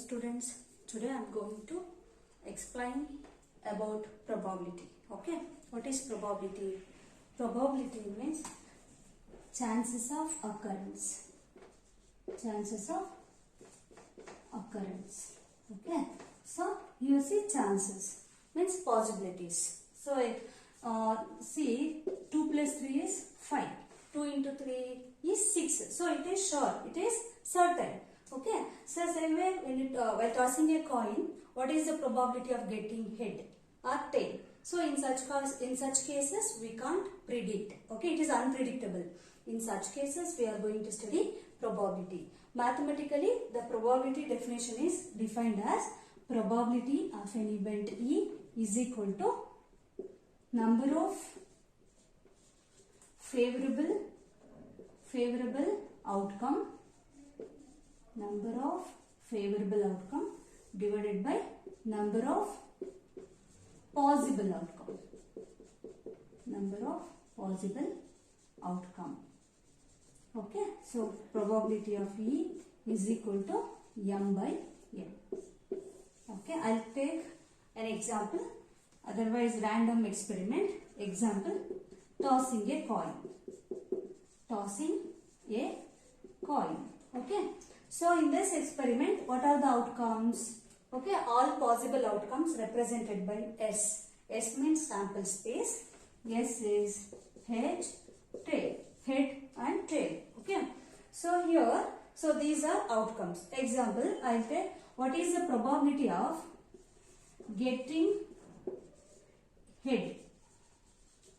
students, today I am going to explain about probability. Okay, what is probability? Probability means chances of occurrence. Chances of occurrence. Okay, so you see chances means possibilities. So see 2 plus 3 is 5. 2 into 3 is 6. So it is sure, it is certain. Okay, so same way while tossing a coin, what is the probability of getting head or tail? So in such cases we can't predict. Okay, it is unpredictable. In such cases we are going to study probability. Mathematically, the probability definition is defined as probability of an event E is equal to number of favorable outcome divided by number of possible outcome. Okay, so probability of E is equal to m by n. Okay, I'll take an example, otherwise random experiment. Example, tossing a coin. Okay, so in this experiment, what are the outcomes? Okay, all possible outcomes represented by S. S means sample space. S is head, tail, head and tail. Okay, so here, so these are outcomes. Example, I'll take what is the probability of getting head.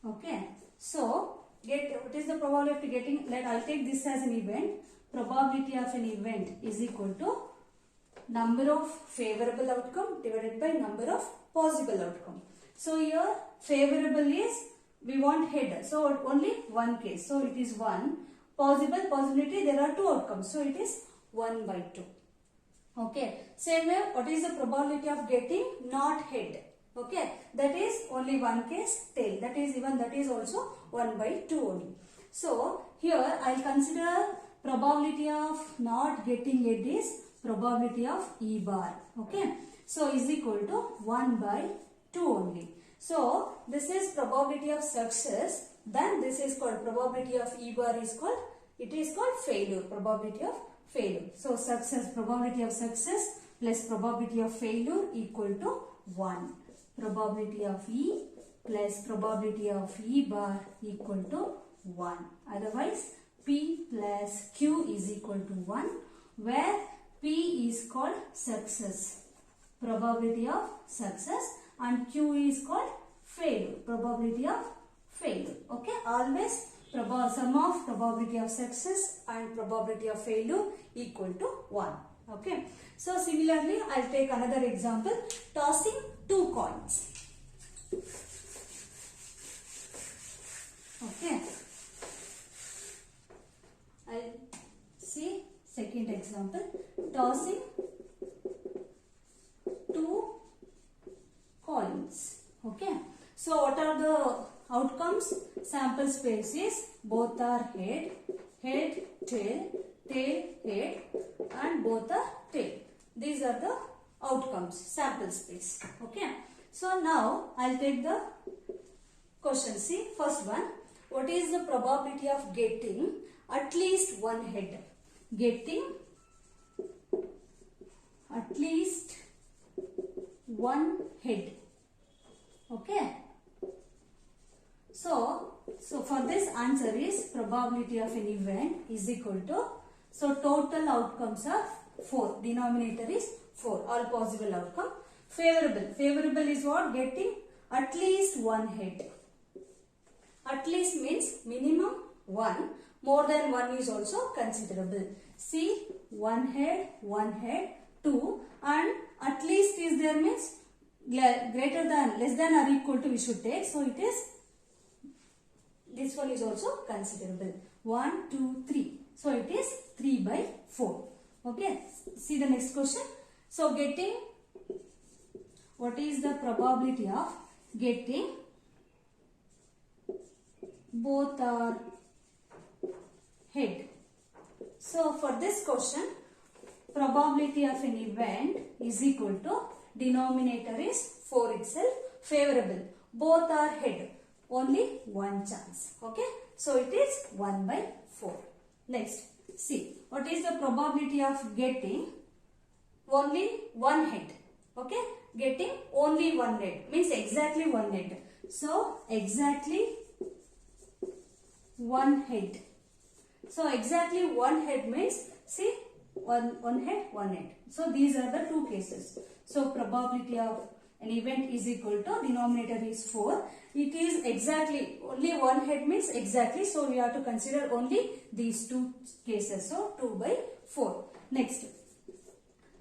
Okay, so what is the probability of getting, I'll take this as an event. Probability of an event is equal to number of favorable outcome divided by number of possible outcome. So here favorable is we want head, so only one case, so it is 1. Possibility, there are 2 outcomes, so it is 1 by 2. Okay, same way, what is the probability of getting not head? Okay, that is only one case, tail, that is also 1 by 2 only. So here I will consider probability of not getting head is probability of E bar. Okay, so is equal to 1 by 2 only. So this is probability of success, then this is called probability of E bar is called, it is called failure, probability of failure. So success, probability of success plus probability of failure equal to 1. Probability of E plus probability of E bar equal to 1. Otherwise P plus Q is equal to 1, where P is called success, probability of success, and Q is called failure, probability of failure. Okay, always sum of probability of success and probability of failure equal to 1. Okay, so similarly I'll take another example, tossing 2 coins. Okay, I'll see second example, tossing 2 coins. Okay, so what are the outcomes? Sample space is both are head, tail, head, and both are tail. These are the outcomes, sample space. Okay, so now I'll take the question. See, first one, what is the probability of getting at least one head? Getting at least one head. Okay, so for this answer is probability of an event is equal to, so total outcomes are 4, denominator is 4, all possible outcome. Favorable is what? Getting at least one head. At least means minimum 1, more than 1 is also considerable. See, one head, 2, and at least is there means greater than, less than or equal to we should take. So it is, this one is also considerable. 1, 2, 3. So it is 3 by 4. Okay, see the next question. So getting, what is the probability of getting both are head? So for this question, probability of an event is equal to denominator is 4 itself, favorable. Both are head. Only one chance. Okay. So it is 1 by 4. Next, see what is the probability of getting only one head. Okay. Getting only one head means exactly one head. So exactly one head. So exactly one head means, see, one head. So these are the two cases. So probability of an event is equal to denominator is 4. It is exactly only one head means exactly. So we have to consider only these two cases. So 2 by 4. Next.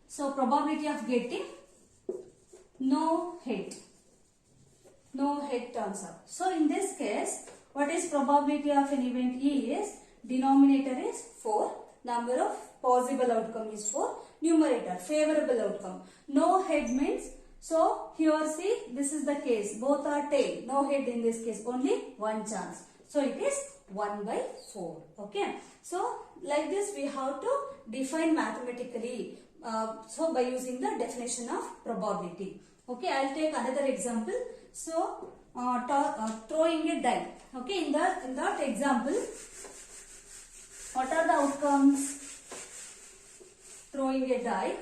So probability of getting no head. No head turns up. So in this case, what is probability of an event is denominator is 4. Number of possible outcome is 4. Numerator favorable outcome. No head means, so here see, this is the case. Both are tail. No head in this case. Only one chance. So it is 1 by 4. Okay. So like this we have to define mathematically. So by using the definition of probability. Okay. I will take another example. So throwing a die. Okay. In that example, what are the outcomes? Throwing a die.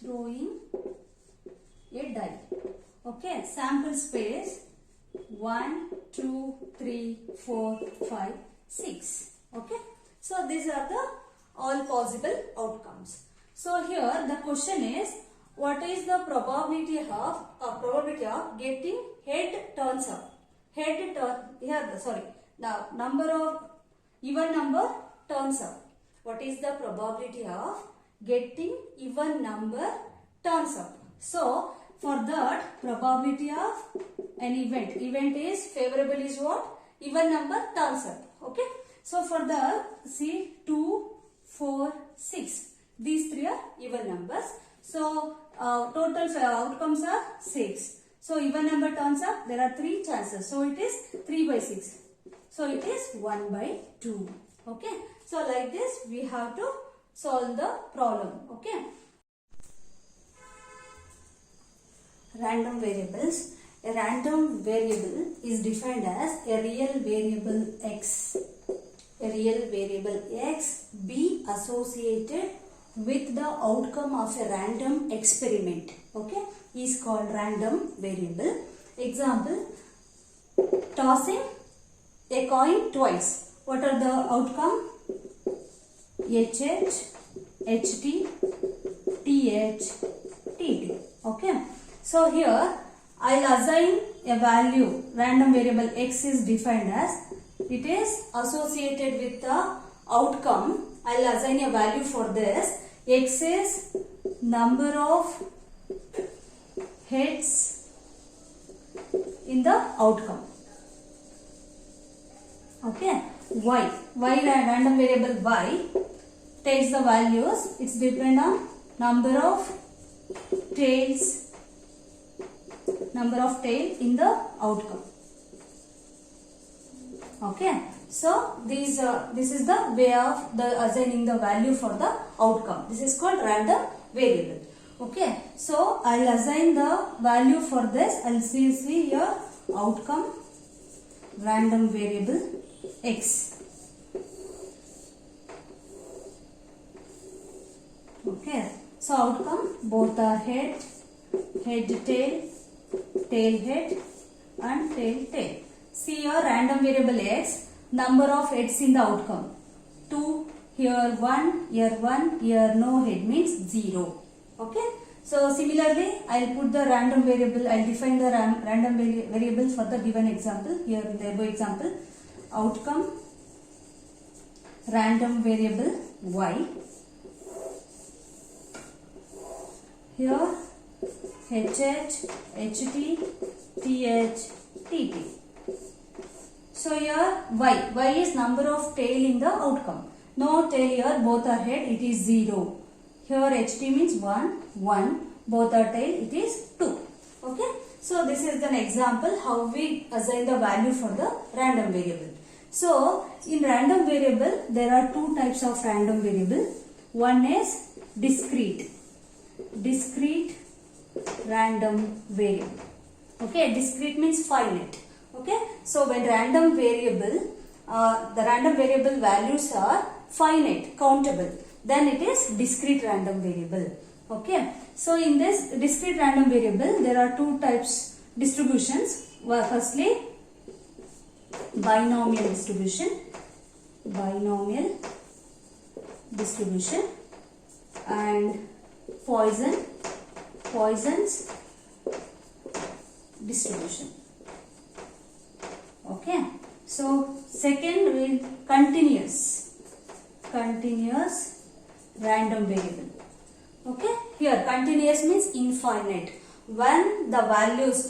Throwing a die. Okay. Sample space 1, 2, 3, 4, 5, 6. Okay. So these are the all possible outcomes. So here the question is, what is the probability of getting head turns up? Head turn here. Now number of even number turns up. What is the probability of getting even number turns up? So for that, probability of an event is favorable is what? Even number turns up. Okay. So for the, see, 2, 4, 6. These three are even numbers. So total outcomes are 6. So even number turns up, there are 3 chances. So it is 3 by 6. So it is 1 by 2. Okay. So like this we have to solve the problem. Okay. Random variables. A random variable is defined as a real variable x. A real variable x be associated with the outcome of a random experiment. Okay, is called random variable. Example, tossing a coin twice. What are the outcome? HH, HT, TH, TT. Okay. So here I'll assign a value. Random variable x is defined as, it is associated with the outcome. I'll assign a value for this. X is number of heads in the outcome. Okay. Y random variable y takes the values. It's depend on number of tails in the outcome. Okay. So this is the way of the assigning the value for the outcome. This is called random variable. Okay. So I'll assign the value for this. I'll see here outcome random variable x. Okay. So outcome both are head tail, tail head and tail. See your random variable x, number of heads in the outcome. 2, here 1, here no head means 0. Okay. So similarly, I'll put the random variable, I'll define the random variable for the given example. Here in the above example, outcome random variable y. Here HH, HT, TH, TT. So here y is number of tail in the outcome. No tail here, both are head, it is 0. Here HT means 1, both are tail, it is 2. Okay. So this is an example how we assign the value for the random variable. So in random variable, there are two types of random variable. One is discrete random variable. Okay, discrete means finite. Okay, so when random variable, the random variable values are finite, countable, then it is discrete random variable. Okay, so in this discrete random variable, there are two types distributions. Firstly, binomial distribution and Poisson's distribution. Okay, so second will continuous random variable. Okay, here continuous means infinite. When the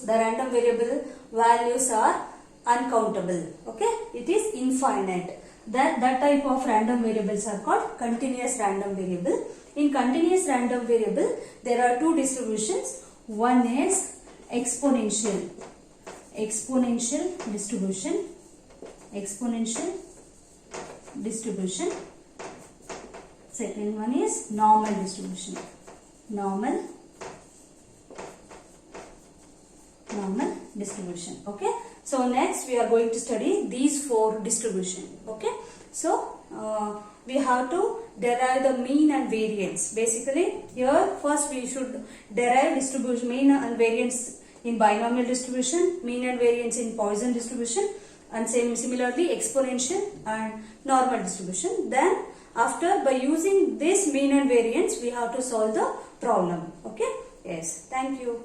random variable values are uncountable. Okay, it is infinite. That type of random variables are called continuous random variable. In continuous random variable, there are two distributions. One is exponential distribution. Second one is normal distribution. Okay, so next we are going to study these four distribution. Okay, so we have to derive the mean and variance. Basically here first we should derive distribution, mean and variance in binomial distribution, mean and variance in Poisson distribution, and similarly exponential and normal distribution. Then after, by using this mean and variance, we have to solve the problem. Okay, yes, thank you.